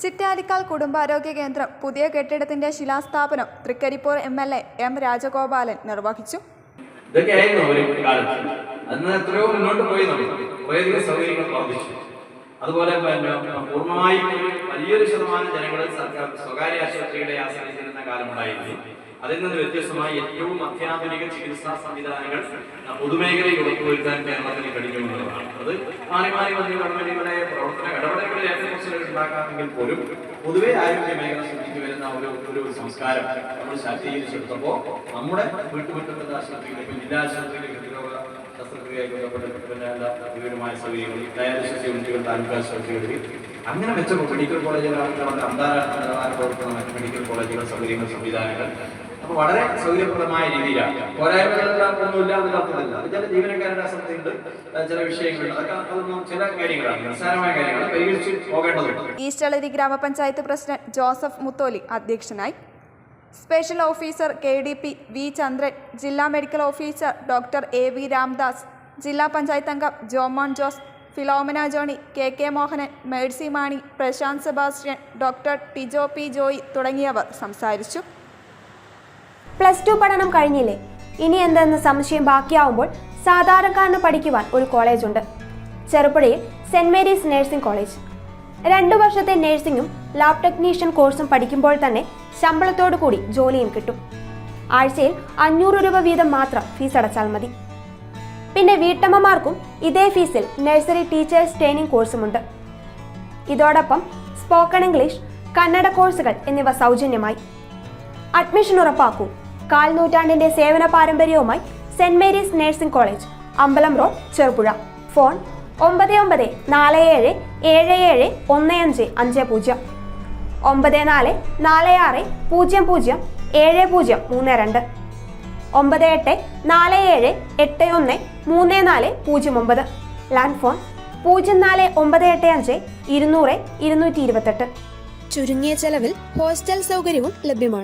ചിറ്റാരിക്കാൽ കുടുംബാരോഗ്യ കേന്ദ്രം പുതിയ കെട്ടിടത്തിന്റെ ശിലാസ്ഥാപനം തൃക്കരിപ്പൂർ MLA M. രാജഗോപാലൻ നിർവഹിച്ചു. അതുപോലെ പൂർണ്ണമായും വലിയൊരു ശതമാനം ജനങ്ങൾ സ്വകാര്യ ആശുപത്രികളെ ആശ്രയിച്ചിരുന്ന കാലമുണ്ടായിരുന്നു. അതിൽ നിന്ന് വ്യത്യസ്തമായി ഏറ്റവും അത്യാധുനിക ചികിത്സാ സംവിധാനങ്ങൾ പൊതുമേഖലയിൽ ഉറപ്പുവരുത്താൻ കേരളത്തിന് കഴിയുമെന്നുള്ളതാണ്. അത് മാറി മാറി വന്ന ഗവൺമെന്റുകളുടെ പ്രവർത്തന ഇടപെടലുകളിൽ ഏറ്റവും ഉണ്ടാക്കാമെങ്കിൽ പോലും പൊതുവെ ആരോഗ്യ മേഖല ശ്രദ്ധിച്ചു വരുന്ന ഒരു സംസ്കാരം നമ്മൾ ശാക്തീകരിച്ചെടുത്തപ്പോൾ നമ്മുടെ വീട്ടുമുറ്റത്തെ ആശുപത്രികൾ, ജില്ലാ ആശുപത്രികളിൽ ഹൃദ്രോഗ വിവരമായ സൗകര്യങ്ങൾ, ഡയാലിസിസ് യൂണിറ്റുകൾ, താലൂക്ക് ആശുപത്രികളിൽ അങ്ങനെ മെച്ചപ്പെട്ട മെഡിക്കൽ കോളേജുകളാണ് അന്താരാഷ്ട്ര നിലവാര പ്രവർത്തന മെഡിക്കൽ കോളേജുകൾ, സൗകര്യങ്ങൾ, സംവിധാനങ്ങൾ അപ്പൊ വളരെ സൗകര്യപ്രദമായ രീതിയിലാണ്. പോരായ്മകളൊന്നുമില്ല എന്നർത്ഥമില്ല. ചില ജീവനക്കാരുടെ അസംതൃപ്തിയുണ്ട്, ചില വിഷയങ്ങളുണ്ട്. അതൊന്നും ചില കാര്യങ്ങളാണ്, നിസ്സാരമായ കാര്യങ്ങൾ പരിഹരിച്ച് പോകേണ്ടതുണ്ട്. ഈസ്റ്റളരി ഗ്രാമപഞ്ചായത്ത് പ്രസിഡന്റ് ജോസഫ് മുത്തോലി അധ്യക്ഷനായി. Special officer KDP V. Chandran, ജില്ലാ medical officer doctor AV. Ramdas, ജില്ലാ പഞ്ചായത്ത് അംഗം Jomon Jose, Philomina Johny, KK Mohanan, Mercy Mani, Prashanth Sebastian, doctor Tijo P. Joy തുടങ്ങിയവർ സംസാരിച്ചു. +2 പഠനം കഴിഞ്ഞില്ലേ, ഇനി എന്തെന്ന് സംശയം ബാക്കിയാവുമ്പോൾ സാധാരണക്കാരന് പഠിക്കുവാൻ ഒരു കോളേജുണ്ട്. ചെറുപുഴയിൽ സെന്റ് മേരീസ് നഴ്സിംഗ് കോളേജ്. 2 വർഷത്തെ നഴ്സിംഗും ലാബ് ടെക്നീഷ്യൻ കോഴ്സും പഠിക്കുമ്പോൾ തന്നെ ശമ്പളത്തോടു കൂടി ജോലിയും കിട്ടും. ആഴ്ചയിൽ 500 രൂപ വീതം മാത്രം ഫീസ് അടച്ചാൽ മതി. പിന്നെ വീട്ടമ്മമാർക്കും ഇതേ ഫീസിൽ നഴ്സറി ടീച്ചേഴ്സ് ട്രെയിനിങ് കോഴ്സുമുണ്ട്. ഇതോടൊപ്പം സ്പോക്കൺ ഇംഗ്ലീഷ്, കന്നഡ കോഴ്സുകൾ എന്നിവ സൗജന്യമായി. അഡ്മിഷൻ ഉറപ്പാക്കൂ. 1/4 നൂറ്റാണ്ടിന്റെ സേവന പാരമ്പര്യവുമായി സെന്റ് മേരീസ് നഴ്സിംഗ് കോളേജ്, അമ്പലം road, Cherupuzha. Phone 9947771550, 9446007032, 9847813409. Land phone 04985 200 228. ചുരുങ്ങിയ ചെലവിൽ ഹോസ്റ്റൽ സൗകര്യവും ലഭ്യമാണ്.